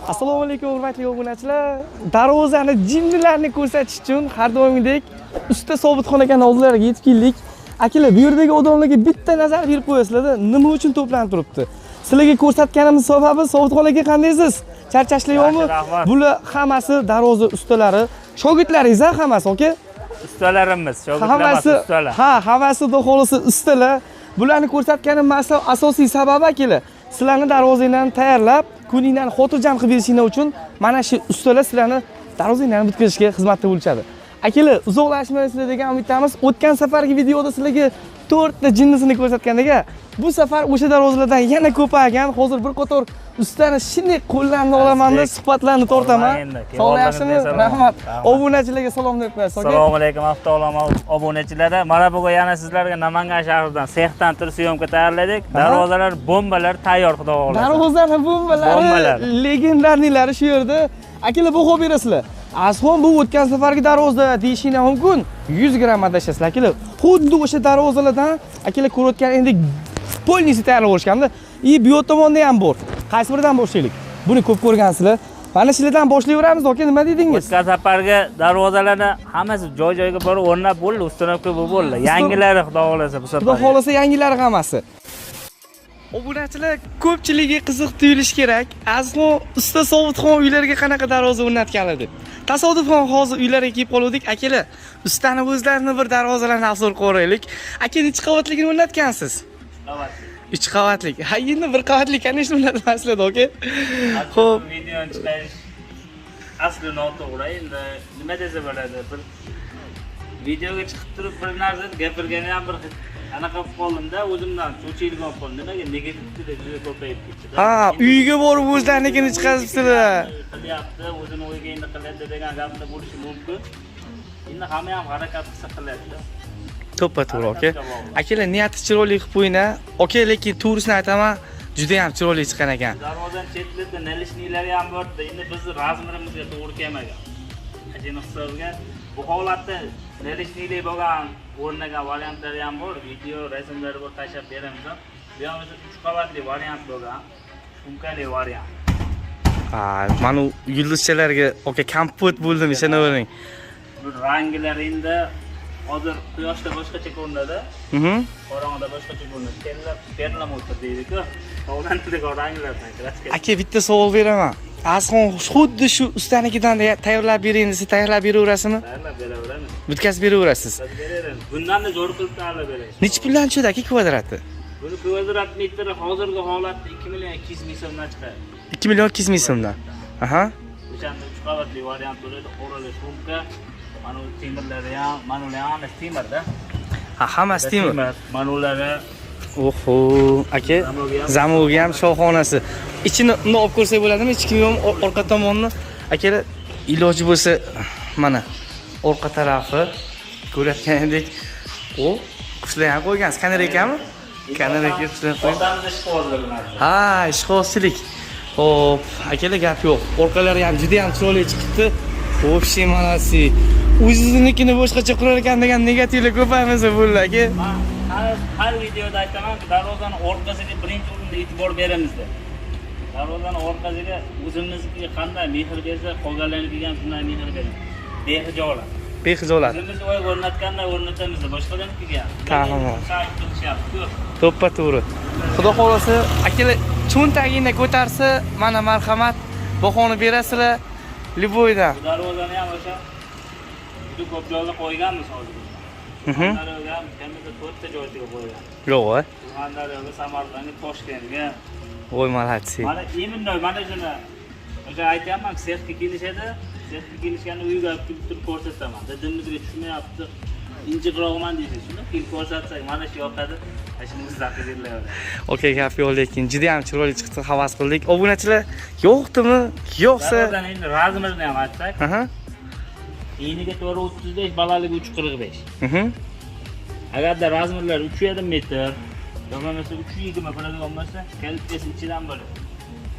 Assalomu alaykum hurmatli obunachilar. Darvozani jinnilarni ko'rsatish uchun har doimgidek usta Sobitxon akaning oldilariga yetib keldik. Akalar, bu yerdagi odamlarga bitta nazar berib qo'yasizlar-da, nima uchun to'planib turibdi? Sizlarga ko'rsatganimiz sababi Sobitxon aka qandaysiz? Charchashlar yo'qmi? Bular hammasi darvoza ustalari, shogirdlaringiz hammasi, aka? Ustalarimiz, shogirdlar ustalar. Ha, hammasi xudo xolisi ustalar. Bularni ko'rsatganim asosiy sababi akalar, sizlarni darvozanglarni tayyorlab, kuninglarni xotirjam qilib berishinglar uchun mana shu ustalar sizlarni darvozanglarni bitkazishga xizmatda bo'lishadi. Akalar, uzoqlashmaysizlar degan umiddamiz. O'tgan safargi videoda sizlarga 4 ta jinnisini ko'rsatgandik-a. Bu safar o'sha darvozalardan yana ko'paygan. Hozir bir qator ustani shunday qo'llarini olaman-da, suhbatlarni tortaman. Sog'layapsizmi? Rahmat. Obunachilarga salom deb qo'yasiz, aka. Assalomu alaykum obunachilar. Mana bugun yana sizlarga Namangan shahridan sexdan tur syomka tayyorladik. Darvozalar, bombalar tayyor, xudo xolasa. Darvozalar, bombalari, legendarnilari shu yerda. Akalar, baho berasizlar. Asxon bu o'tgan safargi darvoza deyishinglar mumkin. 100 gramm adashasizlar akalar. Xuddi o'sha darvozalardan akalar ko'rayotganingdek polnisi tayyorlab olishganda. Bu yoq tomonda ham bor. Qaysi biridan boshlaylik? Buni ko'p ko'rgansizlar. Mana shulardan boshlayveramiz, aka, nima dedingiz? O'tgan safargi darvozalarni hammasi joy-joyiga borib o'rnab bo'ldi, ustanobga bo'ldi. Yangilari xudo xolasa bu safar. Xudo xolasa yangilari hammasi. Obunachilar ko'pchiligiga qiziq tuyulishi kerak. Azg'on usta Sobitxon uylariga qanaqa darvoza o'rnatganlar deb. Tasodifan hozir uylarga kelib qoldik. Akalar, ustani o'zlarini bir darvozalarni asor ko'raylik. Aka, necha qavatligini o'rnatgansiz? 3 qavatlik. Ha, endi bir qavatlik qanday o'rnatmaslar, aka? Xo'p, videoni chiqarish asli noto'g'ri. Endi nima desa bo'ladi? Bir videoga chiqib turib bir narsa gapirgani ham bir anaqa qilib qoldimda, o'zimdan cho'chiydigan qoldim. Nimaga negativlikda juda ko'payib ketdi. Ha, uyga borib o'zlarnikini chiqaribsizlar. Qilyapti, o'zini o'yiga endi qilyapti degan gaplar bo'lishi mumkin. Endi hamma ham harakat qilsa qilyapti. To'ppa-to'g'ri, aka. Akalar, niyati chiroyli qilib qo'yinglar. Aka, lekin to'g'risini aytaman, juda ham chiroyli chiqqan ekan. Darvozadan chetlarda nalishniklari ham bor. Endi bizni razmerimizga to'g'ri kelmagan. Ajin hisobga bu holatda nalishniklar bo'lgan o'rnaga variantlar ham bor. Video, rasmlar bor, tashlab beramiz. Bu ham 3 qavatli variant bo'lgan. Shumkali variant. Ha, mana yulduzchalarga aka kompot bo'ldim, ishonavering. Bu ranglar endi hozir quyoshda boshqacha ko'rinadi. Qorong'ida boshqacha ko'rinadi. Perlamotor deydi-ku. Tovlanadigan ranglardan kraska. Aka, bitta savol beraman. Asxon xuddi shu ustanikidan tayyorlab bering desa, tayyorlab beraverasizmi? Tayyorlab beraveramiz. Bitkazib beraverasiz. Beraveramiz. Bundan-da zo'r qilib tayyorlab beramiz. Necha puldan tushadi aka kvadrati? Buni kvadrat metri hozirgi holatda 2 million 200 ming so'mdan chiqadi. 2 million 200 ming so'mdan. Aha. O'shanda 3 qavatli variant bo'ladi. O'rali shumka, mana bu temirlari ham, mana ular ham temirda. Ha, hammasi temir. Mana ulari. Oho, aka, zamogi ham shohonasi. Ichini uni olib ko'rsak bo'ladimi? Ichki ham orqa tomonni. Akalar, iloji bo'lsa mana orqa tarafi ko'rayotganingdek, qushlar ham qo'ygansiz. Qanar ekanmi? Qanar ekan qushlar qo'ygan. O'rtamizda ishqibozlar bular. Ha, ishqibozchilik. Xo'p, akalar, gap yo'q. Orqalari ham juda ham chiroyli chiqibdi. Вообще молодцы. O'zingiznikini boshqacha qurar ekan degan negativlar ko'paymasa bo'ldi, aka. Har videoda aytaman-ki, darvozani orqasiga birinchi o'rinda e'tibor beramiz deb. Darvozani orqasiga o'zimizga qanday mehr bersa, qolganlarnikiga ham shunday mehr beramiz. Behijolat. Behijolat. O'zimizni o'y o'rnatganda o'rnatamiz, boshqalarnikiga ham. Tamam. To'ppa-to'g'ri. Xudo xolasa, akalar, cho'ntagingni ko'tarsa, mana marhamat, bahoni berasizlar. Liboyda. Darvozani ham o'sha juda ko'p joyga qo'yganmiz hozir. Darvozaga kamida 4 ta joyga qo'ygan. Yo'q-a? Surxondaryoga, Samarqandga, Toshkentga. Voy, молодцы. Mana eminnoy mana shuni o'sha aytayapman, sexga kelishadi. Sexga kelishganda uyga olib kelib turib ko'rsataman. Dadimizga tushmayapti. Injiqroqman deysiz. Shuni kelib ko'rsatsak, mana shu yoqadi. Shuni biz zaqirlayveradi. Okay, gap yo'q, lekin juda ham chiroyli chiqdi, havas qildik. Obunachilar, yo'qdimi? Yo'qsa, endi razmerini ham aytsak. Eniga to'g'ri 35, balandligi 3.45. Agarda razmerlar 3.7 metr, bo'lmasa 3.20 bo'ladigan bo'lsa, kalitkasi ichidan bo'ladi.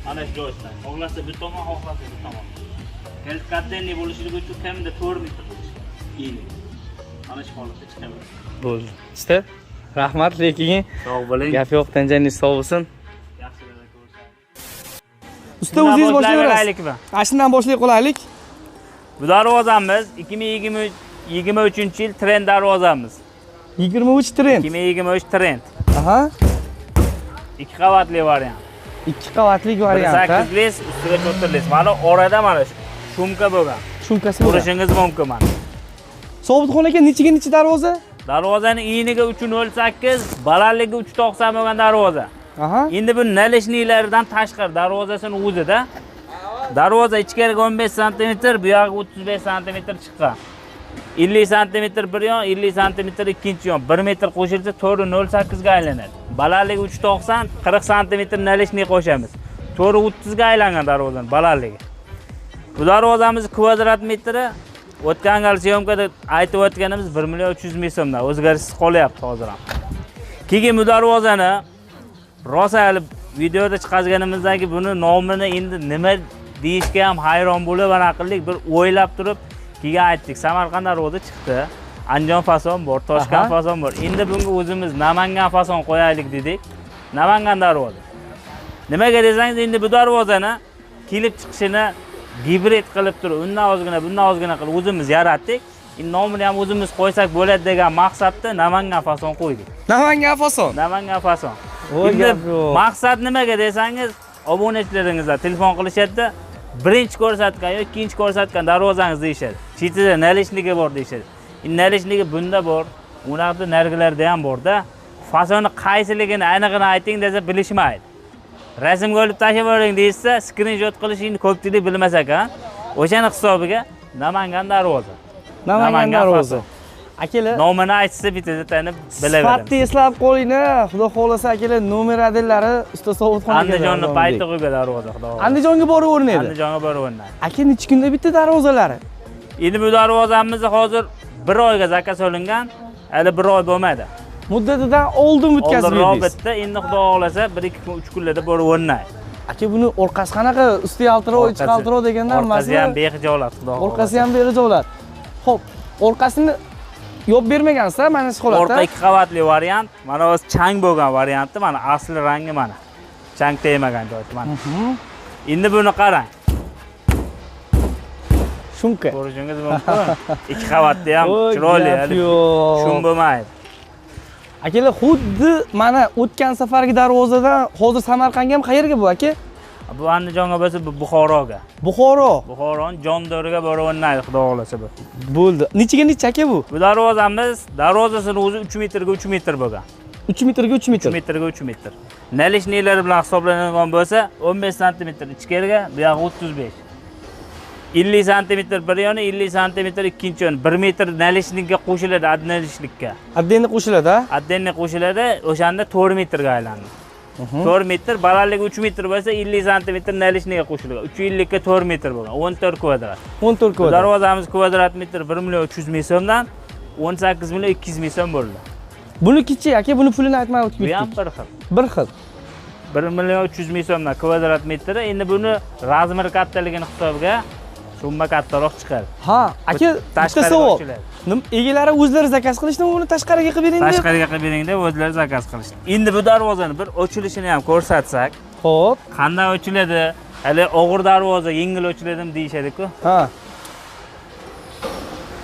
Mana shu joydan. Xohlasa bir tomon, xohlasa bu tomon. Kalitka kattani bo'lishligi uchun kamida 4 metr bo'lishi kerak. Mana shu holatda chiqadi. Bo'ldi. Usta, rahmat, lekin sog' bo'ling. Gap yo'q, tanjangiz sog' bo'lsin. Usta o'zingiz boshlayverasiz. boshlayveraylikmi? Ashundan boshlay qolaylik. Bu darvozamiz 2023-yil trend darvozamiz. 23 trend. 2023 trend. Aha. 2 qavatli variant. 2 qavatlik variant. 8lis, ustiga cho'tirlis. Mana orada mana shu shumka bo'lgan. Shumkasi bor. Ko'rishingiz mumkin mana. Sobitxon aka nechiga nechi darvoza? Darvozaning eniga 3.08, balandligi 3.90 bo'lgan darvoza. Aha. Endi bu nalishniklaridan tashqari darvozasini o'zida darvoza ichkariga 15 sm, bu yog'iga 35 sm chiqqan. 50 sm bir yon, 50 sm ikkinchi yon. 1 metr qo'shilsa 4.08 ga aylanadi. Balandligi 3.90, 40 sm nalishni qo'shamiz. 4.30 ga aylangan darvozaning balandligi. Bu darvozamiz kvadrat metri o'tgan gal syomkada aytib o'tganimiz 1.300.000 so'mdan o'zgarishsiz qolyapti hozir ham. Keyin bu darvozani rosa videoda chiqarganimizdagi buni nomini endi nima deyishga ham hayron bo'lib, ana qildik, bir o'ylab turib keyin aytdik. Samarqand darvoza chiqdi. Andijon fason bor, Toshkent fason bor. Endi bunga o'zimiz Namangan fason qo'yaylik dedik. Namangan darvoza. Nimaga desangiz, endi bu darvozani kelib chiqishini gibrid qilib turib, undan ozgina, bundan ozgina qilib o'zimiz yaratdik. Endi nomini ham o'zimiz qo'ysak bo'ladi degan maqsadda Namangan fason qo'ydik. Namangan fason. Namangan fason. Endi maqsad nimaga desangiz, obunachilaringizlar telefon qilishadi, birinchi ko'rsatgan yoki ikkinchi ko'rsatgan darvozangiz deyishadi. Chetida nalishnigi bor deyishadi. Nalishnigi bunda bor, ularda nargilarda ham bor-da. Fasoni qaysiligini aniqini ayting desa bilishmaydi. Rasmga olib tashlab yuboring deysa, skrinshot qilishingni ko'pchilik bilmas ekan. O'shani hisobiga Namangan darvoza. Namangan darvoza. Akalar, nomini aytsa bitta tanib bilaveramiz. Sifatni eslab qo'yinglar. Xudo xolasa akalar, nomer adellari usta Sobitxon aka. Andijonni paytog'iga darvoza, xudo xolasa. Andijonga boraveradi. Andijonga boraveradi. Aka necha kunda bitta darvozalari? Endi bu darvozamiz hozir 1 oyga zakaz olingan, hali 1 oy bo'lmadi. Muddatidan oldin o'tkazib Oldinroq berdingiz. bitta, endi xudo xolasa 1-2 kun, 3 kunlarda boraveradi. Aka buni orqasi qanaqa? Usti yaltiroq, ichi qaltiroq degandan emasmi? Orqasi ham behijolat, xudo xolasa. Orqasi ham behijolat. Xo'p, orqasini yo'q bermagansiz, mana shu holatda. Orqa 2 qavatli variant, mana o'zi chang bo'lgan varianti, mana asli rangi mana. Chang tegmagan joyi mana. Endi buni qarang. Shumka. Ko'rishingiz mumkin. 2 qavatli ham chiroyli, shum bo'lmaydi. Akalar, xuddi mana o'tgan safargi darvozadan hozir Samarqandga ham qayerga bu aka? Bu Andijonga bo'lsa, bu Buxoroga. Buxoro. Buxoroning Jondoriga boraveradi, xudo xolasa bu. Bo'ldi. Nechiga necha aka bu? Bu darvozamiz, darvozasini o'zi 3 metrga 3 metr bo'lgan. 3 metrga 3 metr. 3 metrga 3 metr. Nalishniklari bilan hisoblanadigan bo'lsa, 15 sm ichkariga, bu yog'i 35. 50 sm bir yoni, 50 sm ikkinchi yoni. 1 metr nalishnikka qo'shiladi, adnalishlikka. Addenni qo'shiladi-a? Addenni qo'shiladi, o'shanda 4 metrga aylandi. 4 metr, balandligi 3 metr bo'lsa, 50 sm nalishniga qo'shilgan. 350 ga 4 metr bo'lgan, 14 kvadrat. 14 kvadrat. Darvozamiz kvadrat metr 1.300.000 so'mdan 18.200.000 so'm bo'ldi. Bunikichi aka, buni pulini aytmay o'tib Bu ketdik. ham bir xil. Bir xil. 1.300.000 so'mdan kvadrat metri. Endi buni razmeri kattaligini hisobiga summa kattaroq chiqadi. Ha, aka, bitta savol. ochiladi. Egalari o'zlari zakaz qilishdimi, uni tashqariga qilib bering deb? Tashqariga qilib bering deb o'zlari zakaz qilishdi. Endi bu darvozani bir ochilishini ham ko'rsatsak, Xo'p. qanday ochiladi? Hali og'ir darvoza yengil ochiladimi deyishadi-ku. Ha.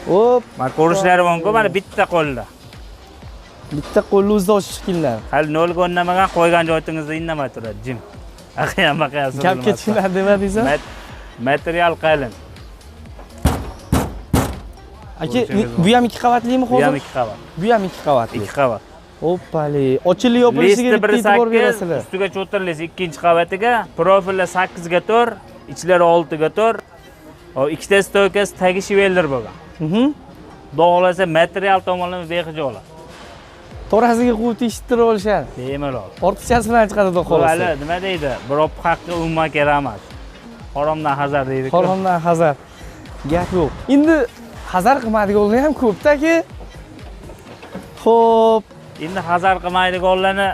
Hop, Mana ko'rishlari mumkin, mana bitta qo'lda. bitta qo'lni o'zida ochish shekillar. Hali nolga o'rnamagan, qo'ygan joyingizda indamay turadi, jim. Aqiyam baqayasiz. Gap ketishlar nima deysan? Material qalin. Aka, bu ham 2 qavatlimi Bu ham hozir? 2 qavat. Bu ham 2 qavatli. 2 qavat. Hoppali, ochilib yopilishiga bitta e'tibor berasizlar. Ustiga cho'tirlisi 2-qavatiga, profillar 8 ga 4, ichlari 6 ga 4. O ikkita stoykasi tagi shiveldir bo'lgan. Xudo material tomonlama behijolat. To'rasiga quvib tekshirtirib olishadi. Bemalol. Ortiqchasi bilan chiqadi xudo xolasa. Hali nima deydi? Birop haqqi umuman kerak emas. Haromdan hazar deydi-ku. Haromdan hazar. Gap yo'q. Endi hazar qilmaydiganlar ham ko'p-da-ki. Xo'p, Endi hazar qilmaydiganlarni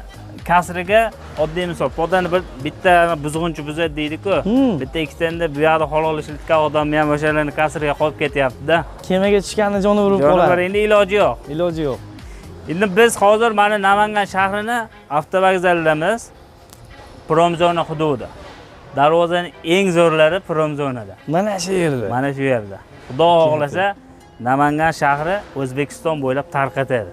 kasriga oddiy misol, podani bitta buzg'unchi buzadi deydi-ku. Bitta ikkitanda bu yoqda halol ishlatgan odamni ham o'shalarni kasriga qolib ketyapti-da. Kemaga tushganni joni urib qoladi. Endi iloji yo'q. Iloji yo'q. Endi biz hozir mana Namangan shahrini avtovokzaldamiz. Promzona hududi. Darvozaning eng zo'rlari Promzonada. Mana shu yerda. Mana shu yerda. Xudo xohlasa, Namangan shahri O'zbekiston bo'ylab tarqatadi.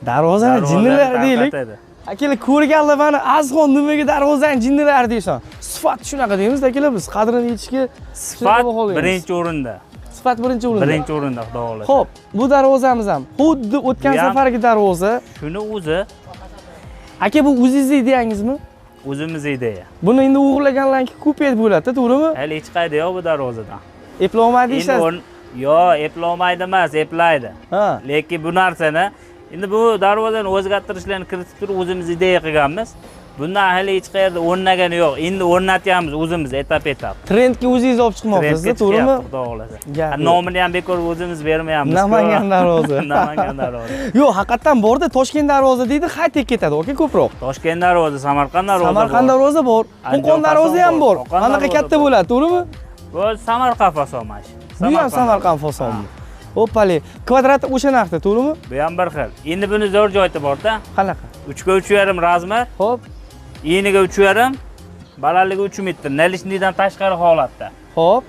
Darvozani jinnilar deylik. tarqatadi. Akalar ko'rganlar mana Azxon nimaga darvozani jinnilar deysan. Sifat shunaqa deymiz akalar biz qadrini yetishga Sifat birinchi o'rinda. Sifat birinchi o'rinda. Birinchi o'rinda xudo xohlasa. Xo'p, bu darvozamiz ham xuddi o'tgan Bu ham- safargi darvoza. Shuni o'zi Aka bu o'zingizning ideyangizmi? o'zimiz ideya. Buni endi o'g'irlaganlarga ko'payib bo'ladi, to'g'rimi? Hali hech qayda yo'q bu darvozadan. Eplolmaydi Endi ishlar. yo eplolmaydi emas, eplaydi. Ha. Lekin bu narsani endi bu darvozani o'zgartirishlarni kiritib turib o'zimiz ideya qilganmiz. Bundan hali hech qayerda o'rnagani yo'q. Endi o'rnatyapmiz o'zimiz etap-etap. Trendga o'zingiz olib chiqmoqchisiz, to'g'rimi? Xudo xohlasa. Gap yo'q. Nomini ham bekor o'zimiz bermayapmiz. Namangan darvoza. Namangan darvoza. Yo'q, haqiqatan borda Toshkent darvoza deydi, high-tech ketadi, oka ko'proq. Toshkent darvoza, Samarqand darvoza. Samarqand darvoza bor, Qo'qon darvoza ham bor. Qo'qon Anaqa darvoza katta bor. bo'ladi, to'g'rimi? Bu Samarqand fasomash. Bu ham Samarqand fasonmi? Hoppali, kvadrati o'sha narxda, to'g'rimi? Bu ham bir xil. Endi buni zo'r joyda borda. Qanaqa? 3 ga 3,5 razmer, Xo'p, eniga 3,5, balandligi 3 metr, nalishnidan tashqari holatda. xo'p.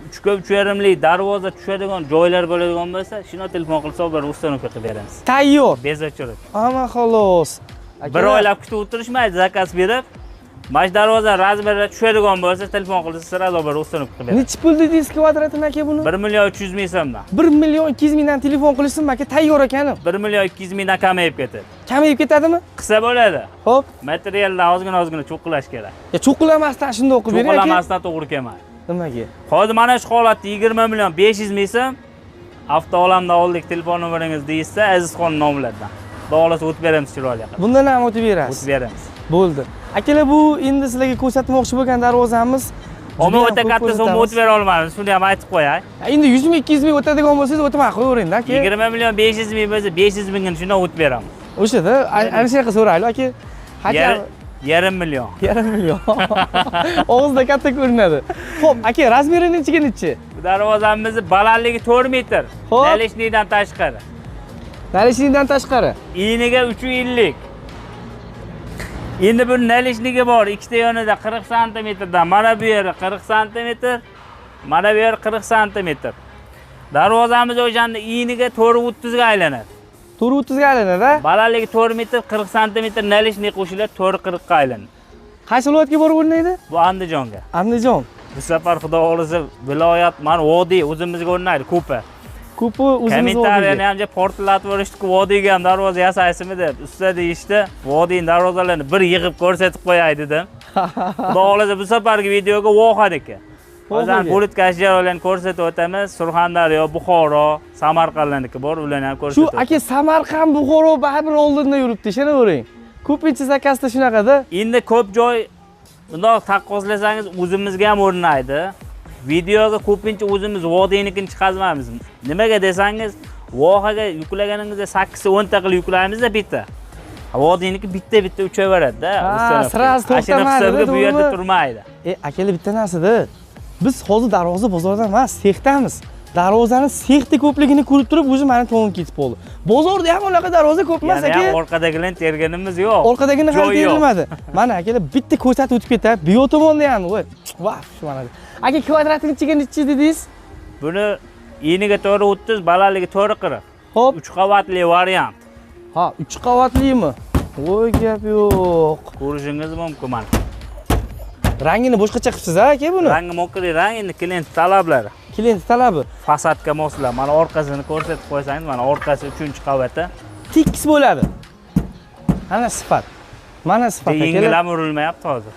3 ga 3,5 lik darvoza tushadigan joylar bo'ladigan bo'lsa, shuni telefon qilsa bir uстановка qilib beramiz. Tayyor. Bez o'chirib. Ama xolos. Bir oylab kutib o'tirishmaydi, zakaz berib, mana shu darvoza razmerga tushadigan bo'lsa, telefon qilsa siralo bir uстановка qilib beramiz. Necha pul dedingiz kvadratini aka buni? 1 million 300 ming so'mdan. 1 million 200 mingdan telefon qilishsin aka, tayyor ekanim. 1 million 200 mingdan kamayib ketadi. Kamayib ketadimi? Qilsa bo'ladi. Xo'p. Materialni ozgina cho'qqilash kerak. Ya cho'qilamasdan shunday o'qib bering aka. Cho'qilamasdan to'g'ri kelmaydi. Nimaga? Hozir mana shu holatda 20 million 500 ming so'm avtoolamdan oldik, telefon nomeringizni deysa, Azizxon nomlaridan. Xudo o'tib beramiz chiroyli qilib. Bundan ham o'tib berasiz. O'tib beramiz. Bo'ldi. Akalar, bu endi sizlarga ko'rsatmoqchi bo'lgan darvozamiz. Ammo o'ta katta so'm o'tib bera olmaymiz, shuni ham aytib qo'yay. Endi 100 ming 200 ming o'tadigan bo'lsangiz o'tmay qo'yavering-da aka. 20 million 500 ming bo'lsa 500 mingni shundan o'tib beramiz. O'shada ana shunaqa so'raylik aka. Yarim million. Yarim million. Og'izda katta ko'rinadi. Xo'p, aka, razmeri nechiga nechi? Bu darvozamizni balandligi 4 metr. Xo'p. Nalishnidan tashqari. Nalishlikdan tashqari. Eniga 350. Endi bu nalishnigi bor, ikkita yonida 40 santimetrdan, mana bu yeri 40 santimetr, mana bu yeri 40 santimetr. Darvozamiz o'shanda eniga 430 ga aylanadi. 430 ga aylanadi-a? Balandligi 4 metr, 40 santimetr nalishnik qo'shilib 440 ga aylanadi. Qaysi viloyatga borib o'rnaydi? Bu Andijonga. Andijon. Bu safar xudo xohlasa viloyat, mana vodiy o'zimizga o'rnaydi, ko'pi. Ko'pi o'zimiz Kommentariyani ham portlatib yuborishdi-ku, vodiyga ham darvoza yasaysizmi deb. Ustida deyishdi, vodiyning darvozalarini bir yig'ib ko'rsatib qo'yay dedim. Xudo xohlasa bu safargi videoga vohad ekan. Hozir bo'litkasi joylarni ko'rsatib o'tamiz. Surxondaryo, Buxoro, Samarqandniki bor, ularni ham ko'rsatib o'tamiz. Shu aka Samarqand, Buxoro baribir oldinda yuribdi, ishonavering. Ko'pincha zakazda shunaqada. Endi ko'p joy bundoq taqqoslasangiz o'zimizga ham o'rnaydi. Videoga ko'pincha o'zimiz vodiynikini chiqazmaymiz. Nimaga desangiz, vohaga yuklaganingizda 8-10 ta qilib yuklaymiz-da bitta. Vodiyniki bitta uchaveradi-da. Sirasi to'xtamaydi. Bu yerda turmaydi. Akalar, bitta narsada biz hozir darvoza bozorda emas, sexdamiz. Darvozani sexda ko'pligini ko'rib turib, o'zi meni to'ngim ketib qoldi. Bozorda ham unaqa darvoza ko'p emas aka. Yana orqadagilarni terganimiz yo'q. Orqadagini ham terilmadi. Mana akalar, bitta ko'rsatib o'tib ketadi. Bu yoq tomonda ham, voy. Vah, shu mana. Aka, kvadratiga nechiga nechi dedingiz? Buni eniga 430, balandligi 440. Xo'p, 3 qavatli variant. Ha, 3 qavatlimi? Voy, gap yo'q. Ko'rishingiz mumkin mana. Rangini boshqacha qilibsiz-a aka buni? Rangi mokri rang, endi klient talablari. Klient talabi. Fasadga moslab, mana orqasini ko'rsatib qo'ysangiz, mana orqasi 3-qavati. Tekis bo'ladi. Mana sifat. Mana sifat aka. Yengilab urilmayapti hozir.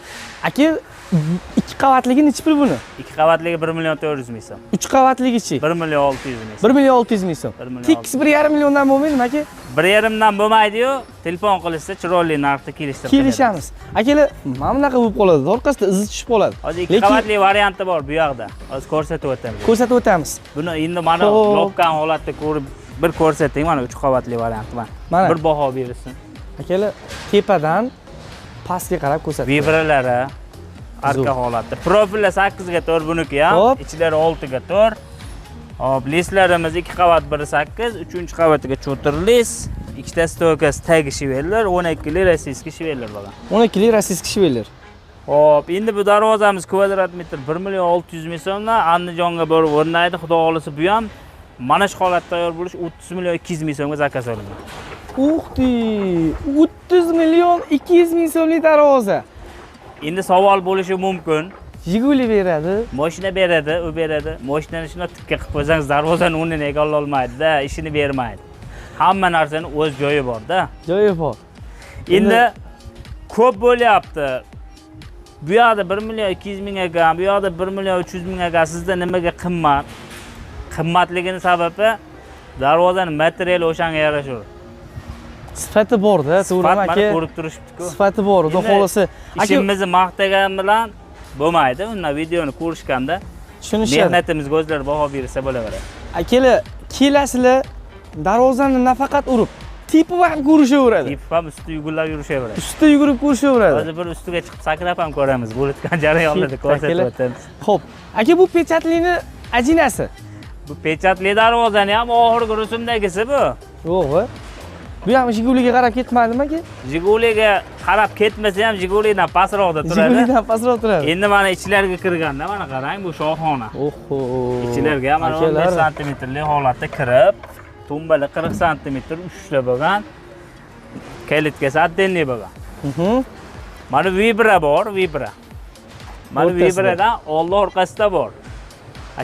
Aka, 2 qavatligi nechi pul buni? 2 qavatligi 1 million 400 ming so'm. 3 qavatligichi 1 million 600 ming so'm. 1 million 600 ming so'm. Tekis 1,5 milliondan bo'lmaydimi aka? 1,5 dan bo'lmaydi-yu, telefon qilishsa chiroyli narxda kelishtirib kelishamiz. Akalar, mana bunaqa bo'lib qoladi. Orqasida izi tushib qoladi. Hozir 2 qavatli varianti bor bu yoqda. Hozir ko'rsatib o'tamiz. Ko'rsatib o'tamiz. Buni endi mana yopgan holatda ko'rib bir ko'rsating, mana 3 qavatli varianti mana. Bir baho berilsin. Akalar, tepadan pastga qarab ko'rsating. Vibralari arka holatda. Profili 8 ga 4 buniki ham, ichlari 6 ga 4. Hop, leslarimiz 2 qavat 1.8, 3-qavatiga cho'tirlis, ikkita stokasi tagi shivellar, 12 li rossiyskiy shivellar bo'lgan. 12 li rossiyskiy shivellar. Hop, endi bu darvozamiz kvadrat metr 1 million 600 ming so'mdan Andijonga borib o'rnaydi. Xudo xolisa bu ham mana shu holatda tayyor bo'lish 30 million 200 ming so'mga zakaz olingan. Uxti, 30 million 200 ming so'mlik darvoza. Endi savol bo'lishi mumkin. Jiguli beradi. Mashina beradi, u beradi. Mashinani shuna tikka qilib qo'ysangiz darvozani o'rnini egallay olmaydi-da, ishini bermaydi. Hamma narsani o'z joyi bor-da. Joyi bor. Endi ko'p bo'lyapti. Bu yoqda 1 million 200 ming ekan, bu yoqda 1 million 300 ming ekan. Sizda nimaga qimmat? Qimmatligini sababi darvozani materiali o'shanga yarashur. Sifati bor-da, To'g'ri aka. Ko'rib turishibdi-ku. Sifati bor, xudo xolisa. Ishimizni maqtagan bilan bo'lmaydi. Unda videoni ko'rishganda tushunishadi. Mehnatimizga o'zlari baho bersa bo'laveradi. Akalar, kelasizlar darvozani nafaqat urib, tepib ham ko'rishaveradi. Tepib ham usti yugurlab yurishaveradi. Ustida yugurib ko'rishaveradi. Hozir bir ustiga chiqib sakrab ham ko'ramiz. Bo'layotgan jarayonlarni ko'rsatib o'tamiz. Xo'p, aka bu pechatlikni ajinasi. Bu pechatli darvozani ham oxirgi rusumdagisi bu. Yo'q. Bu ham Jiguliga qarab ketmadimi aka? Jiguliga qarab ketmasa ham Jigulidan pastroqda turadi. Jigulidan pastroq turadi. Endi mana ichlarga kirganda mana qarang, bu shohona. Oho. Ichlarga mana 15 santimetrli holatda kirib, tumbali 40 santimetr ushlab bo'lgan. Kalitgasi отдельный bo'lgan. Mana vibra bor, vibra. Mana vibradan oldi orqasida bor.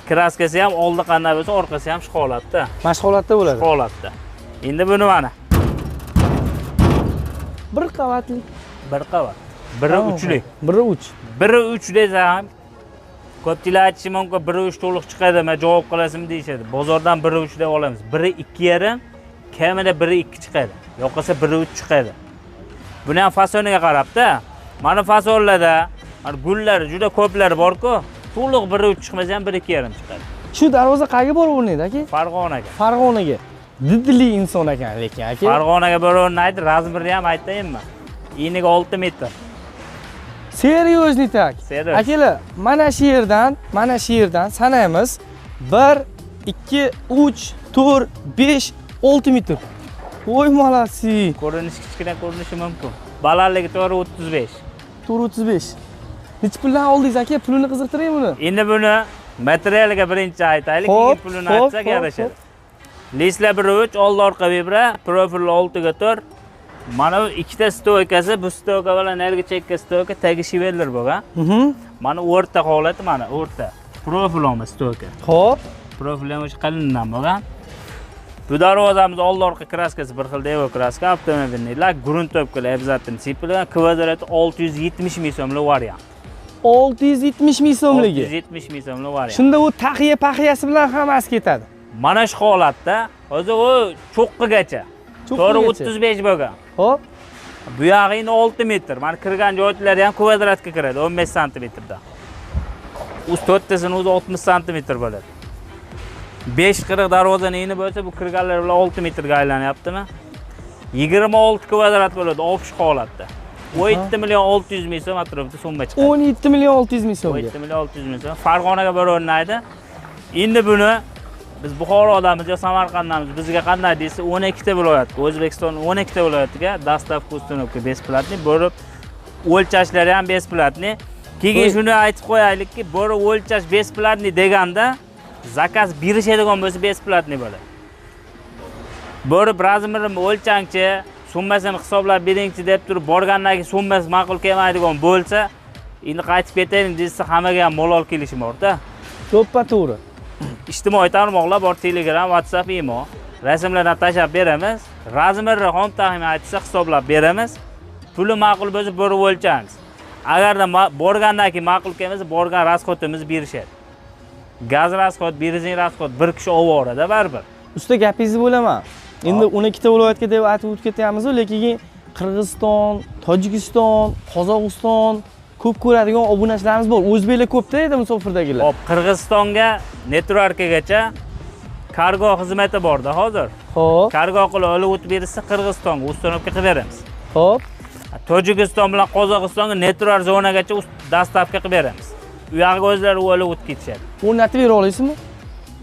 Kraskasi ham oldi qanday bo'lsa, orqasi ham shu holatda. Mana shu holatda bo'ladi. Shu holatda. Endi buni mana bir qavatli. Bir qavat. Biri uchli. Biri uch. Biri uch desa ham ko'pchilik aytishi mumkin, biri uch to'liq chiqadi, men javob qilasizmi deyishadi. Bozordan biri uch deb olamiz. Biri 2,5, kamida biri 2 chiqadi. Yo'qsa biri 3 chiqadi. Buni ham fasoniga qarabda. Mana fasonlarda, mana gullar juda ko'plar bor-ku, to'liq biri 3 chiqmasa ham biri 2,5 chiqadi. Shu darvoza qayerga borib o'rnaydi aka? Farg'onaga. Farg'onaga. Didli inson ekan lekin aka. Farg'onaga borib o'rnaydi, razmerni ham aytayinmi? Eniga 6 metr. Seryozni tak. Akalar, mana shu yerdan sanaymiz. 1 2 3 4 5 6 metr. Voy malasi. Ko'rinish kichkina ko'rinishi mumkin. Balandligi 4,35. 4,35. Necha puldan oldingiz aka? Pulini qiziqtiring buni. Endi buni materialiga birinchi aytaylik, keyin pulini aytsak yarashadi. Leslar 1.3, oldi orqa vibra, profil 6 ga 4. Mana bu ikkita stoykasi, bu stoyka bilan narigi chekka stoyka tagi shiveller bo'lgan. Mana o'rta holati, mana o'rta. Profil olma stoyka. Xo'p, profil ham o'sha qalindan bo'lgan. Bu darvozamiz oldi orqa kraskasi bir xil Devo kraska, avtomobillar gruntovkalar обязательно sepilgan, kvadrati 670 ming so'mlik variant. 670 ming so'mligi. 670 ming so'mlik variant. Shunda u taxiya paxiyasi bilan hammasi ketadi. Mana shu holatda hozir u cho'qqigacha 4,35 bo'lgan. Xo'p. Bu yog'ini 6 metr. Mana kirgan joylari ham kvadratga kiradi, 15 santimetrda. Uz to'rttasini o'zi 60 santimetr bo'ladi. 5,40 darvozani eni bo'lsa, bu kirganlar bilan 6 metrga aylanyaptimi? 26 kvadrat bo'ladi, opish holatda. 17 million 600 ming so'm atrofida summa chiqadi. 17 million 600 ming so'm. 17 million 600 ming so'm. Farg'onaga borib o'rnaydi. Endi buni biz Buxorodamiz yo Samarqanddamiz, bizga qanday desa 12 ta viloyatga, O'zbekiston 12 ta viloyatiga dostavka ustunovka besplatniy, borib o'lchashlari ham besplatniy. Keyin shuni aytib qo'yaylikki, borib o'lchash besplatniy deganda zakaz berishadigan bo'lsa besplatniy bo'ladi. Borib razmerini o'lchangchi, summasini hisoblab beringchi deb turib borgandan keyin summasi ma'qul kelmaydigan bo'lsa, endi qaytib ketaylik desa hammaga ham malol kelishi bor-da. To'ppa-to'g'ri. Ijtimoiy tarmoqlar bor, Telegram, WhatsApp, imo. Rasmlarni tashab beramiz. Razmerni ham taxmin aytsa hisoblab beramiz. Puli ma'qul bo'lsa borib o'lchamiz. Agarda borgandan keyin ma'qul kelmasa, borgan rasxodimiz berishadi. Gaz rasxod, benzin rasxod bir kishi ovorada baribir. Usta gapingizni bo'laman. Endi 12 ta viloyatga deb aytib o'tib ketyapmiz, lekin Qirg'iziston, Tojikiston, Qozog'iston ko'p ko'radigan obunachilarimiz bor. O'zbeklar ko'pda edi musofirdagilar. Hop, Qirg'izistonga networkagacha kargo xizmati borda hozir. Xo'p. Kargo qilib olib o'tib bersa Qirg'izistonga ustanovka qilib beramiz. Xo'p. Tojikiston bilan Qozog'istonga network zonagacha dostavka qilib beramiz. U yoqqa o'zlari olib o'tib ketishadi. O'rnatib bera olasizmi?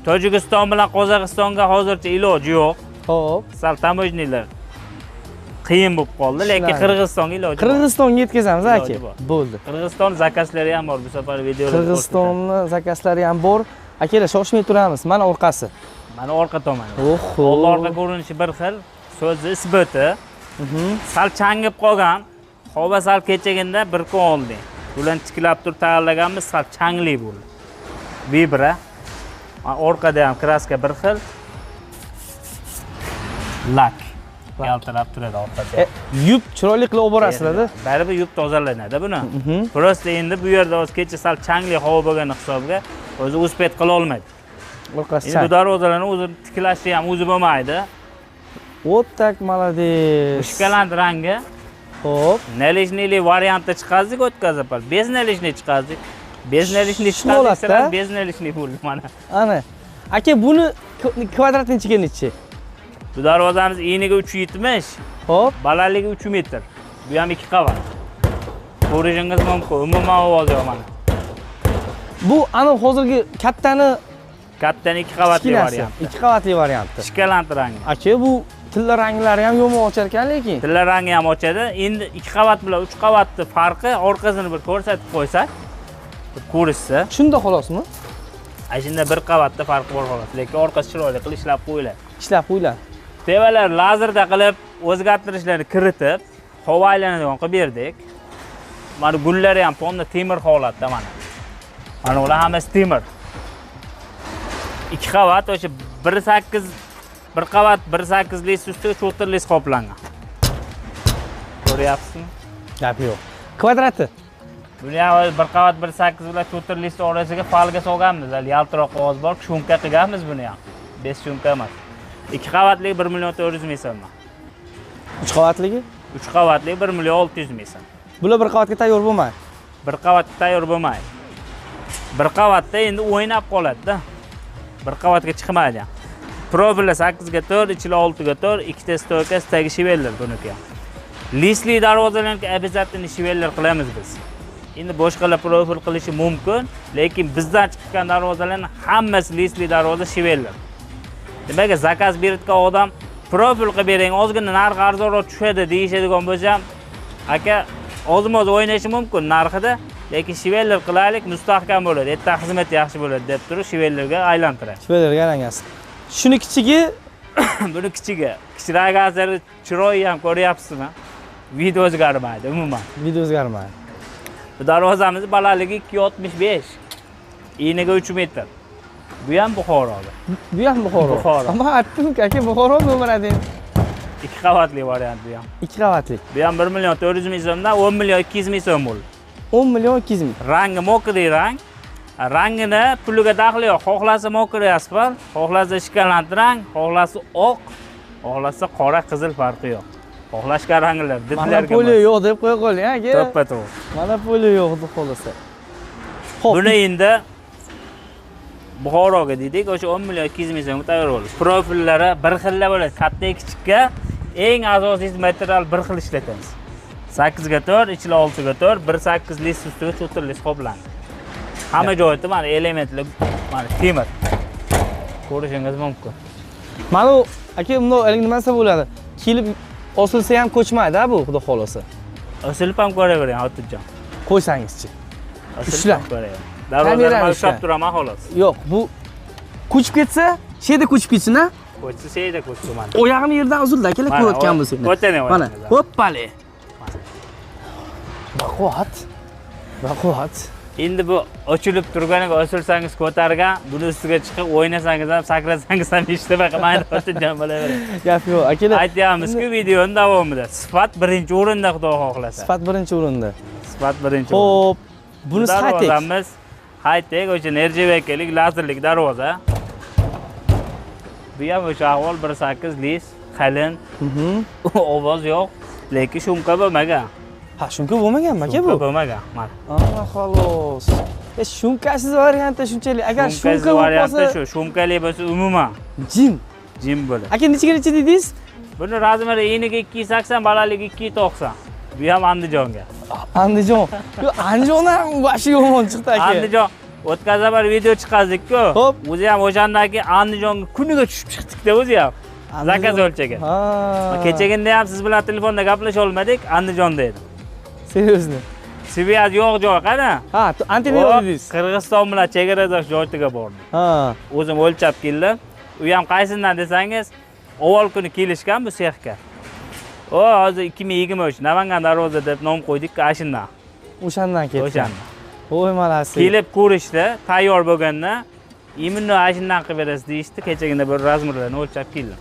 Tojikiston bilan Qozog'istonga hozircha iloji yo'q. Xo'p. Sal tamojnilar qiyin bo'lib qoldi, lekin Tushunarli. Qirg'izistonga iloji bor. Qirg'izistonga yetkazamiz aka. Iloji bor. Bo'ldi. Qirg'iziston zakazlari ham bor bu safar videoda. Qirg'izistonni zakazlari ham bor. Akalar shoshmay turamiz. Mana orqasi. Mana orqa tomoni. Oho. Old orqa ko'rinishi bir xil, so'zi isboti. Sal changib qolgan. Havo sal kechaganda bir kun oldi. Bularni tiklab turib tayyorlaganmiz, sal changli bo'ldi. Vibra. Orqada ham kraska bir xil. Lak. Yaltirab turadi orqasi. Yub chiroyli qilib olib borasizlar-da. Baribir yub tozalanadi buni. Prosta endi bu yerda o'z kecha sal changli havo bo'lgan hisobiga o'zi uspet qila olmaydi. Orqasi Endi bu darvozalarni o'zi tiklashi ham o'zi bo'lmaydi. Вот так, молодец. Shkaland rangi. Xo'p. Nalishnilik variantda chiqazdik o'tkazib, bez nalishni chiqazdik. Bez nalishni holatda? chiqazdik, bez nalishni bo'ldi mana. Ana. Aka buni kvadrat nechiga nechi? Bu darvozamiz eniga 370, Xo'p. balandligi 3 metr. Bu ham 2 qavat. Ko'rishingiz mumkin, umuman ovoz yo'q mana. Bu ana hozirgi kattani Kattadan 2 qavatli kichkinasi, variant. 2 qavatli varianti. Shkaland rangi. Aka bu tilla ranglari ham yomon ochar ekan lekin. Tilla rangi ham ochadi. Endi 2 qavat bilan 3 qavatni farqi orqasini bir ko'rsatib qo'ysak, ko'rishsa, Shunda xolosmi? shunda bir qavatda farqi bor xolos, lekin orqasi chiroyli qilib ishlab qo'yiladi. Ishlab qo'yiladi. Tevalar lazerda qilib o'zgartirishlarni kiritib, havo aylanadigan qilib berdik. Mana gullari ham fonda temir holatda mana. Mana ular hammasi temir. 2 qavat o'sha 1.8 bir qavat 1.8 lis ustiga 4 lis qoplangan. Ko'ryapsizmi? Gap yo'q. Kvadrati. Buni ham bir qavat 1.8 bilan 4 lis orasiga falga solganmiz. Hali yaltiroq qog'oz bor, shumka qilganmiz buni ham. 5 shumka emas. 2 qavatli 1 million 400 ming so'm. 3 qavatligi? 3 qavatli 1 million 600 ming so'm. Bular bir qavatga tayyor bo'lmaydi. Bir qavatga tayyor bo'lmaydi. Bir qavatda endi o'ynab qoladi-da. Bir qavatga chiqmaydi. Profili 8 ga 4, ichida 6 ga 4, ikkita stoyka, tagi shiveller buniki ham. Lisli darvozalarga обязательно shiveller qilamiz biz. Endi boshqalar profil qilishi mumkin, lekin bizdan chiqqan darvozalarning hammasi lisli darvoza shiveller. Demak, zakaz berayotgan odam profil qilib bering, ozgina narxi arzonroq tushadi deyishadigan bo'lsa ham, aka ozmoz o'ynashi mumkin narxida, lekin shiveller qilaylik, mustahkam bo'ladi, erta xizmat yaxshi bo'ladi deb turib shivellerga aylantiradi. Shivelerga aylangansiz. Shuni kichigi, Buni kichiga, kichroq asari chiroyi ham ko'ryapsizmi? Video o'zgarmaydi umuman. video o'zgarmaydi. Bu darvozamiz balandligi 2.65, eniga 3 metr. Bu ham Buxoroda. Bu ham Buxoro. Buxoro. Ammo aytdim-ku, aka Buxoro nomeradi. 2 qavatli variant bu ham. 2 qavatli. Bu ham 1 million 400 ming so'mdan 10 million 200 ming so'm bo'ldi. 10 million 200 ming. Rangi mokriy rang. Rangini puliga daxli yo'q. Xohlasa mokriy asfalt, xohlasa shkaland rang, xohlasa oq, xohlasa qora qizil farqi yo'q. Xohlashgan ranglar, didlarga. Monopoliya yo'q deb qo'ya qoling, aka. To'ppa-to'g'ri. Monopoliya yo'q deb xohlasa. Xo'p. Buni endi Buxoroga dedik, o'sha 10 million 200 ming so'mga tayyor bo'ldi. Profillari bir xillar bo'ladi. Katta kichikka eng asosiysi material bir xil ishlatamiz. 8 ga 4, ichida 6 ga 4, 1.8 lis ustiga 4 lis qoplandi. Hamma joyda mana elementlar, mana temir. Ko'rishingiz mumkin. Mana u aka bunday eling nima desa bo'ladi? Kelib osilsa ham ko'chmaydi-a bu, xudo xolasa. Osilib ham ko'ravering, Otajon. Qo'ysangizchi. Osilib Ushlab. ham ko'ravering. Darvozani Kamerani ushlab ushlab. turaman xolos. Yo'q, bu ko'chib ketsa, sheyda ko'chib ketsin-a? Qo'ysa seyda ko'rsin mana. Oyog'im yerdan uzildi, akalar Mana, ko'rayotgan bo'lsangiz. ko'tani Mana, oyog'ingiz. hoppali. Baquvvat. Baquvvat. Endi bu ochilib turganiga osilsangiz ko'targan, buni ustiga chiqib o'ynasangiz ham, sakrasangiz ham hech nima qilmaydi, Otajon bo'laveradi. Gap yo'q, akalar. Aytyapmiz-ku videoning davomida sifat birinchi o'rinda, xudo xohlasa. Sifat birinchi o'rinda. Sifat birinchi o'rinda. Xo'p, bunisi high-tech. Darvozamiz high-tech, o'sha nerjevekalik, lazerlik darvoza. Bu ham o'sha ahvol 1.8 lis, qalin, ovoz yo'q, lekin shumka bo'lmagan. Ha, shunga bo'lmaganmi aka bu? Shumka bo'lmagan. Mana. Xolos. Shumkasiz variantda shunchalik. Agar shumka Shumka varianti bo'lsa, shu, shumkali bo'lsa umuman jim. jim bo'ladi. Aka necha dedingiz? Buni razmeri eniga 280, balandligi 290. Bu ham Andijonga. Andijon. Yo, Andijon ham boshi yomon chiqdi aka. Andijon o'tkazib video chiqazdik-ku. Xo'p. O'zi ham o'shandagi Andijonga kuniga tushib chiqdik-da o'zi ham. zakaz o'lchagan. Ha. Kechagina ham siz bilan telefonda gaplasha olmadik, Andijonda edim. Seryozni. Sviyaz yo'q joy qana? Ha, antenna yo'q dedingiz. Qirg'iziston bilan chegaradosh joyga bordim. Ha. O'zim o'lchab keldim. U ham qaysidan desangiz, avval kuni kelishgan bu sexga. O hozir 2023 Namangan darvoza deb nom qo'ydik, ashundan. O'shandan ketdi. O'shandan. Voy malasi. Kelib ko'rishdi, tayyor bo'lganda, imенно ashundan qilib berasiz deyishdi. Kechagina bir razmerlarni o'lchab keldim.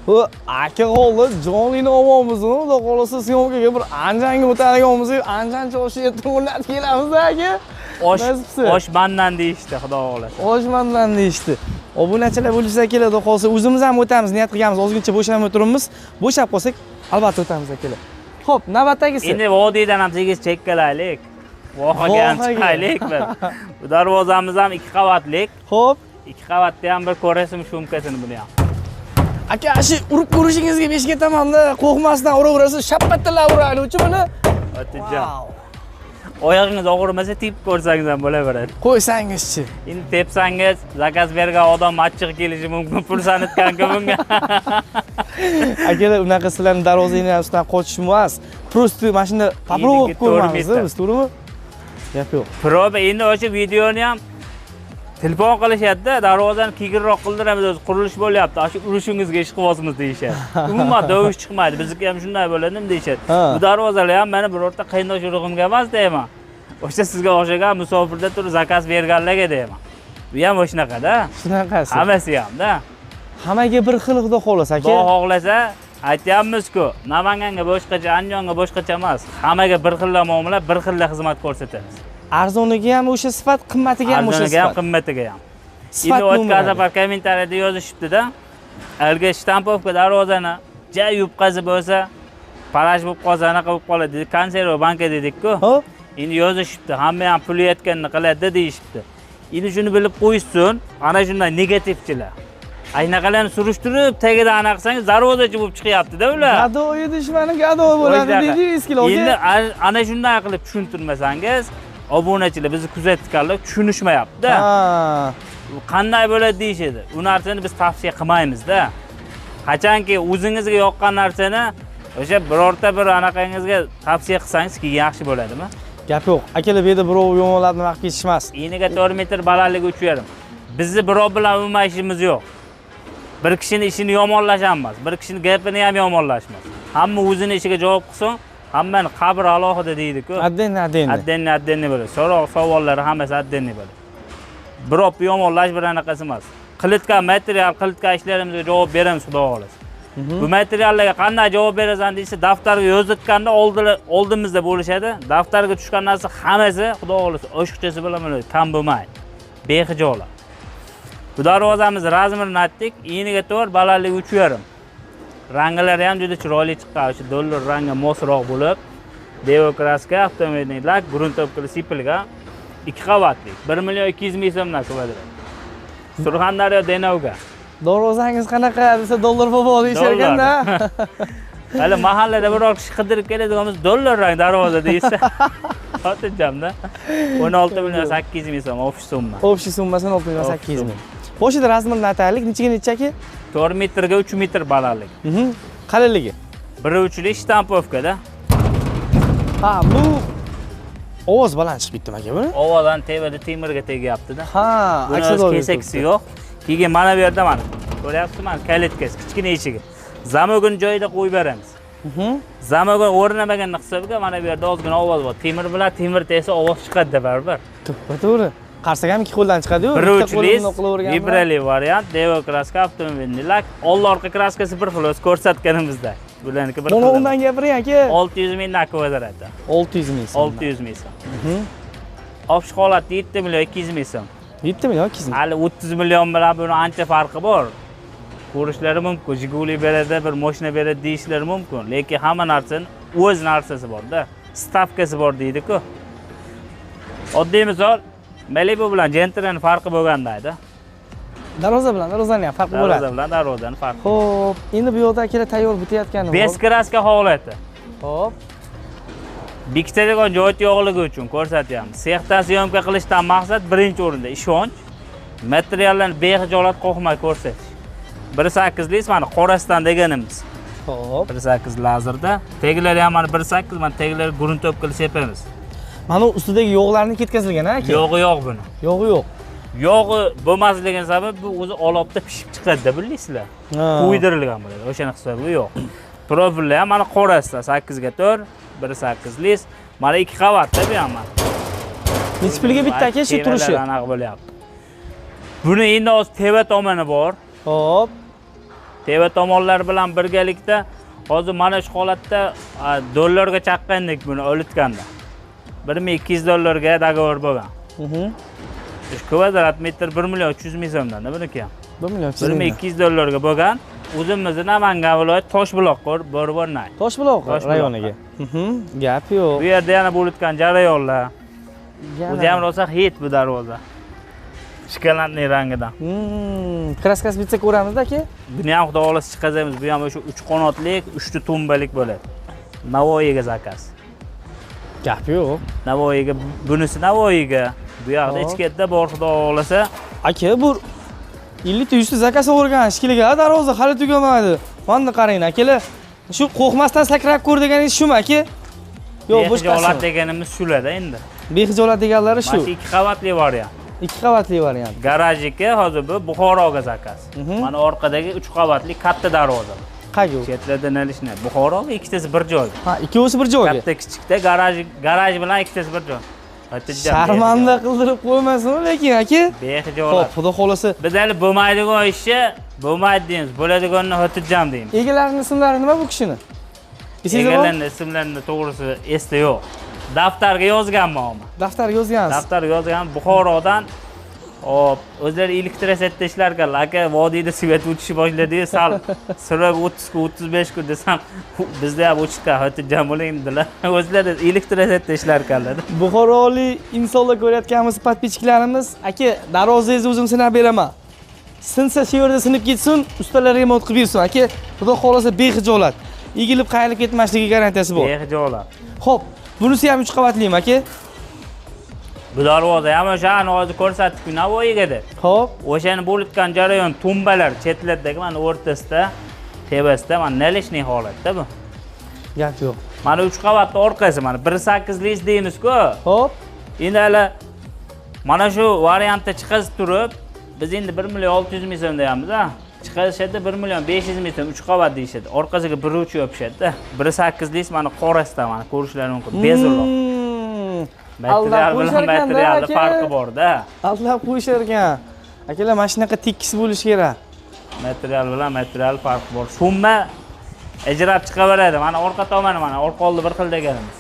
Bu aka qo'lda jonli omonmizni, xudo xolasa syomkaga bir anjanga o'tadigan bo'lsak, anjancha o'sha yerda o'rnatib kelamiz aka. Osh mandan deyishdi, xudo xolasa. Oshmandan deyishdi. Obunachilar bo'lsa keladi, qolsa o'zimiz ham o'tamiz, niyat qilganmiz. Ozgincha bo'shamay turibmiz. Bo'shab qolsak, albatta o'tamiz akalar. Xo'p, navbatdagisi. Endi vodiydan ham tegiz chekkalaylik. Vohaga ham chiqaylik bir. Bu darvozamiz ham 2 qavatlik. Xo'p. 2 qavatda ham bir ko'rasizmi shumkasini buni ham. Aka, shu urib ko'rishingizga besh ketaman-da, qo'rqmasdan uraverasiz, shappatilab uraylik-chi buni. Otajon. Oyog'ingiz og'rimasa tepib ko'rsangiz ham bo'laveradi. Qo'ysangizchi. Endi tepsangiz, zakaz bergan odam achchiq kelishi mumkin, pul sanitgan-ku bunga. Akalar, unaqa sizlarni darvozangizdan ustidan qochish emas. Prosta mashina попробовать ko'ramiz, biz to'g'rimi? Gap yo'q. Proba endi o'sha videoni ham telefon qilishadi-da, darvozani kegirroq qildiramiz, o'zi qurilish bo'lyapti. Shu urushingizga ish qilyapmiz deyishadi. Umuman dovish chiqmaydi, bizniki ham shunday bo'ladimi deyishadi. Bu darvozalar ham meni birorta qiyindosh urug'imga emas deyman. O'sha sizga o'xshagan musofirda turib zakaz berganlarga deyman. Bu ham o'shanaqa-da. Shunaqasi. Hammasi ham-da. Hammaga bir xil xudo xolasa aka. Xudo xohlasa, aytyapmiz-ku, Namanganga boshqacha, Andijonga boshqacha emas. Hammaga bir xil muomala, bir xil xizmat ko'rsatamiz. Arzoniga ham o'sha sifat, qimmatiga ham o'sha Arzoniga ham, sifat. qimmatiga ham. Sifat Endi o'tkazib kommentariyada yozishibdi-da. Alga shtampovka darvozani ja yupqazib bo'lsa, parash bo'lib qolsa, anaqa bo'lib qoladi dedi. Konserva banka dedik-ku. Hop. Endi yozishibdi, hamma ham pul yetganini qiladi deyishibdi. Endi shuni bilib qo'yishsin, ana shunday negativchilar. Aynaqalarni surishtirib, tagida anaqa qilsangiz, darvozachi bo'lib chiqyapti-da ular. Gadoyi dushmani gado bo'ladi dedingiz kiloga. Endi ana shunday qilib tushuntirmasangiz, obunachilar bizni kuzatganlar tushunishmayapti-da. Ha. Qanday bo'ladi deyishadi. U narsani biz tavsiya qilmaymiz-da. Qachonki o'zingizga yoqqan narsani o'sha birorta bir anaqangizga tavsiya qilsangiz keyin yaxshi bo'ladimi? Gap yo'q. Akalar bu yerda birov yomonlarni vaqt ketishmas. Eniga 4 metr balandligi 3,5. Bizni birov bilan umuman ishimiz yo'q. Bir kishining ishini yomonlashamiz, bir kishining gapini ham yomonlashmas. Hamma o'zining ishiga javob qilsin, hammani qabr alohida deydi-ku. Addenni bo'ladi. So'roq savollari hammasi addenni bo'ladi. Birov yomonlash bir anaqasi emas. Qilitgan material, qilitgan ishlarimizga javob beramiz, xudo xolasa. Bu materiallarga qanday javob berasan deysa, daftarga yozitganda oldimizda bo'lishadi. Daftarga tushgan narsa hammasi, xudo xolasa, oshiqchasi bilan bo'ladi, kam bo'lmaydi. Behijolat. Bu darvozamiz razmerini aytdik, eniga 4, balandligi 3,5. Ranglari ham juda chiroyli chiqqan, o'sha dollar rangga mosroq bo'lib, Devokraska avtomobilning lak gruntovkali sipilgan 2 qavatlik, 1,2 million so'mdan so'radi. Surxondaryo Denovga. Darvozangiz qanaqa desa dollar bobo deyishar ekanda. Hali mahallada biror kishi qidirib keladigan bo'lsa, dollar rang darvoza deysa, xotirjamda 16,8 million so'm ofis summa. Ofis summasi 16,8 million. Boshida razmerini aytaylik, nechiga nechaki? 4 metrga 3 metr balandlik. Qalinligi? 1,3 lik shtampovkada. Ha, bu ovoz baland chiqib ketdimi aka buni? Ovozdan tevada temirga tegyapti-da. Ha, aksiyador kesakisi yo'q. Keyin mana bu yerda mana. Ko'ryapsizmi? Kalitkasi, kichkina eshigi. Zamogon joyida qo'yib beramiz. Zamogon o'rnamagan hisobiga mana bu yerda ozgina ovoz bor. Temir bilan temir tegsa ovoz chiqadi baribir. To'g'ri. Qarsak ham 2 qo'ldan chiqadi-yu. 1,3 vibrali variant, Devokraska avtomobilning lak, old orqa kraskasi bir xil o'z ko'rsatganimizda. Bularniki bir xil. Mana undan gapiring aka. 600 ming nak kvadratda. 600 ming so'm. 600 ming so'm. Ofis holatda 7 million 200 ming so'm. 7 million 200 ming. Hali 30 million bilan buni ancha farqi bor. Ko'rishlari mumkin, Jiguli beradi, bir mashina beradi deyishlari mumkin, lekin hamma narsaning o'z narsasi bor-da, stavkasi bor deydi-ku. Oddiy misol, Malibu bilan Gentra'ning farqi bo'lgandaydi. Darvoza bilan darvozaning ham farqi bo'ladi. Darvoza bilan darvozaning farqi. Xo'p, endi bu yoqda akalar tayyor bitayotgani bor. Beskraska holati. Xo'p. Bekitadigan joy yo'qligi uchun ko'rsatyapmiz. Sexdan syomka qilishdan maqsad birinchi o'rinda ishonch, materiallarni behijolat qo'ymay ko'rsatish. 1.8 lik mana qorasidan deganimiz. Xo'p. 1.8 lazerda. Teglari ham mana 1.8, mana teglari grunt qilib sepamiz. Mana ustidagi yog'larni ketkazilgan aka. Yo'g'i yo'q buni. Yog'i yo'q. Yog'i bo'lmasligining sababi bu o'zi olobda pishib chiqadi-da, bilasizlar. Quydirilgan bo'ladi. O'shani hisobi yo'q. Profillar ham mana qorasida 8 ga 4, 1.8 lik. Mana 2 qavatda bu ham. Necha pulga bitta aka shu turishi? Anaqa bo'lyapti. Buni endi hozir teva tomoni bor. Xo'p. Teva tomonlar bilan birgalikda hozir mana shu holatda dollarga chaqqandik buni o'litganda. 1200 dollarga dogovor bo'lgan. Shu kvadrat metr 1 million 300 ming so'mdan buniki ham. 1 million 1200 dollarga bo'lgan. O'zimizning Namangan viloyat Toshbuloq borib-bornay. Toshbuloq rayoniga. Gap yo'q. Bu yerda yana bo'layotgan jarayonlar. O'zi ham rosa hit bu darvoza. Shikolatning rangidan. Kraskasi bitsa ko'ramiz aka. Buni ham xudo xolasa chiqazamiz. Bu ham o'sha 3 qanotlik, 3 ta tumbalik bo'ladi. Navoiyga zakaz. Gap yo'q. Navoiyga, bunisi Navoiyga. Bu yoqda ichkatda bor xudo xolasa. Aka bu 50-100 ta zakaz o'rgan, shikiliga darvoza hali tugamadi. Mana qarang akalar. Shu qo'rqmasdan sakrab ko'r deganingiz shumi aka? Yo'q, boshqa deganimiz shularda endi. Bexijolat deganlari shu. Mana 2 qavatli variant. 2 qavatli variant. Garajga hozir bu Buxoroga zakaz. Mana orqadagi 3 qavatli katta darvoza. Qayga? Chetlarda nalishni. Buxoroga ikkitasi bir joyga. Ha, ikkovsi bir joyga. Katta kichikda garaj bilan ikkitasi bir joy. Sharmanda qildirib qo'ymasin lekin aka. Bexijolat. Xo'p, xudo xolasa. Biz hali bo'lmaydigan ishni bo'lmaydi deymiz. Bo'ladiganini xotirjam deymiz. Egalarining ismlari nima bu kishini? Egalarining ismlarini to'g'risi esda yo'q. Daftarga yozganman. Daftarga yozgansiz. Daftarga yozgan Buxorodan hop, o'zlari elektrosatda ishlar ekanlar. Aka, vodiyda svet o'tishi boshladi, sal sirab 30 kun, 35 kun desam, bizda ham o'chishga xotirjam bo'ling dedilar. O'zlari elektrosatda ishlar ekanlar. Buxorolik insonlar ko'rayotganimiz podpichklarimiz, aka, darvozangizni o'zim sinab beraman. Sinsa shu yerda sinib ketsin, ustalar remont qilib bersin. Aka, xudo xolasa bexijolat. Egilib qayrilib ketmasligi garantiyasi bor. Bexijolat. Xo'p, bunisi ham 3 qavatlimi aka? Bu darvoza ham o'shani hozir ko'rsatdik Navoiyga deb. Xo'p, O'shani bo'lib jarayon tumbalar chetlardagi mana o'rtasida, tepasida mana nalishni holatda bu. Gap yo'q. Mana 3 qavatli orqasi mana 1.8 lik deymiz-ku. Xo'p. Endi hali mana shu variantda chiqazib turib, biz endi 1 million 600 ming so'm deyapmiz-a. Chiqarishadi 1 million 500 ming so'm 3 qavat deyishadi. Orqasiga 1.3 yopishadi-da. 1.8 lik mana qorasida mana ko'rishlaring mumkin. Bezurloq. Material bilan materialda farqi bor-da. Aldab qo'yishar ekan. Akalar, mana shunaqa tekis bo'lishi kerak. Material bilan material farqi bor. Summa ijrab chiqaveradi. Mana orqa tomoni mana orqa oldi bir xil deganimiz.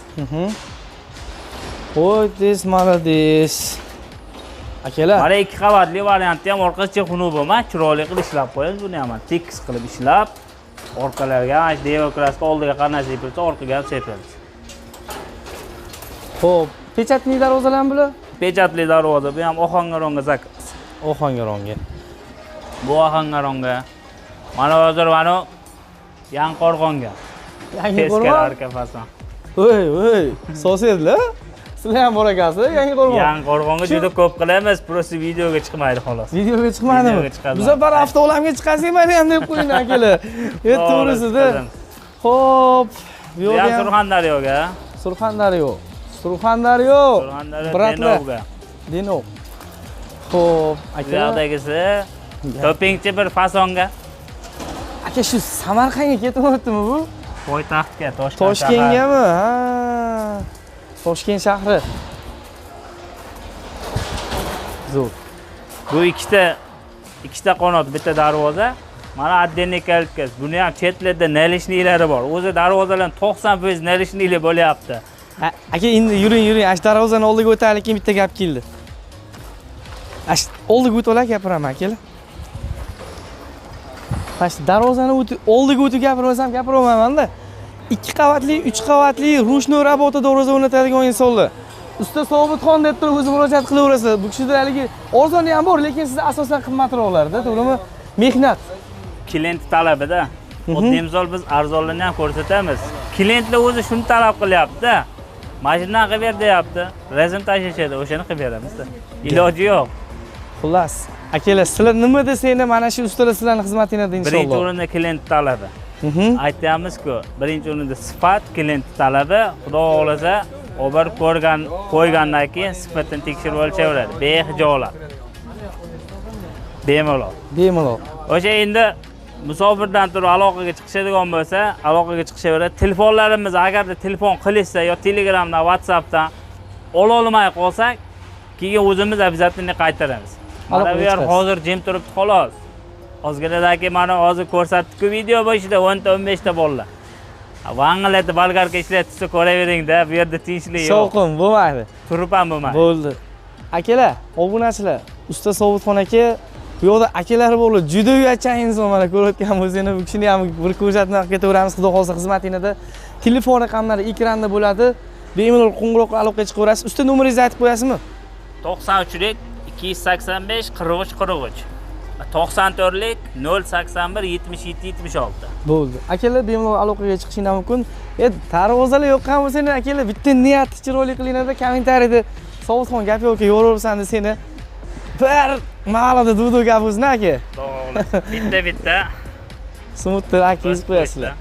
Voy, des malades. Akalar. Mana 2 qavatli variantda ham orqasicha xunuk bo'lma, chiroyli qilib ishlab qo'yamiz buni ham. Tekis qilib ishlab, orqalarga mana demokrasda oldiga qanday sepilsa, orqaga ham sepamiz. Xo'p, pechatli darvozalar bular? Pechatli darvoza, bu ham Ohangaronga zakaz. Ohangaronga. Bu Ohangaronga. Mana hozir mana Yangiqo'rg'onga. Yangiqo'rg'on arka fason. Voy, sosedlar. Sizlar ham bor ekansiz, Yangiqo'rg'on. Yangiqo'rg'onga juda ko'p qilamiz, просто videoga chiqmaydi xolos. Videoga chiqmadimi? Bu safar avtolamga chiqasizmi ham deb qo'ying akalar. To'g'risida. Xo'p, bu yo'q ham Surxondaryoga. Surxondaryo. Surxondaryo. Bratlar. Denov. Xo'p, aka. Bu yoqdagisi to'pingchi bir fasonga. Aka, shu Samarqandga ketyaptimi bu? Poytaxtga, Toshkentgami? Ha. Toshkent shahri. Zo'r. Bu ikkita qanot, bitta darvoza. Mana отдельный kalitkasi. Buni ham chetlarda nalishniklari bor. O'zi darvozalar 90% nalishnikli bo'lyapti. Aka, endi yuring, ash darvozani oldiga o'taylik, bitta gap keldi. Ash oldiga o'tib gapiraman, akalar. Ash darvozani oldiga o'tib gapirmasam gapiraolmayman-da. 2 qavatli, 3 qavatli rushnoy работа darvoza o'rnatadigan insonlar. Usta Sobitxon deb turib o'zi murojaat qilaverasiz. Bu kishida haligi arzoni ham bor, lekin siz asosan qimmatroqlarda, to'g'rimi? Mehnat. Klient talabida. Oddiy misol biz arzonlarni ham ko'rsatamiz. Klientlar o'zi shuni talab qilyapti-da. Mashinadan qilib ber deyapti. Razm tashishadi, o'shani qilib beramiz-da. Iloji yo'q. Xullas, akalar, sizlar nima desanglar mana shu ustalar sizlarning xizmatingizda Birinchi inshaalloh. o'rinda klient talabi. Aytamiz-ku, birinchi o'rinda sifat, klient talabi. Xudo xolasa, ober qo'ygandan keyin sifatini tekshirib olaveradi. Behijolat. Bemalol. O'sha endi musofirdan turib aloqaga chiqishadigan bo'lsa, aloqaga chiqishaveradi. Telefonlarimiz agarda telefon qilishsa yo Telegramdan, WhatsAppdan ola olmay qolsak, keyin o'zimiz обязательно qaytaramiz. Mana bu yer hozir jim turibdi xolos. Ozginadagi mana hozir ko'rsatdik-ku video boshida 10-15 ta bolalar. Vang'illatda bolgarka ishlatsa ko'ravering-da, bu yerda tinchlik yo'q. Shovqin bo'lmaydi. Turib ham bo'lmaydi. Bo'ldi. Akalar, obunachilar, usta Sobitxon aka bu yoqda akalari bo'lib juda uyatchan inson, mana ko'rayotgan bo'lsangiz, bu kishini ham bir ko'rsatma qilib ketaveramiz, xudo xolsa xizmatingizda. Telefon raqamlari ekranda bo'ladi. Bemalol qo'ng'iroq aloqaga chiqaverasiz. Usta nomeringizni aytib qo'yasizmi? 93lik 285 43 43. 94lik 081 77 76. Bo'ldi. Akalar bemalol aloqaga chiqishingiz mumkin. Darvozalar yoqqan bo'lsa-da, akalar bitta niyatni chiroyli qilinglar-da, kommentariyada Sobitxon gap yo'q, yo'raversan de seni. Bir ma'lada duv gap o'zna aka. Bitta. Smutni aka yozib qo'yasizlar.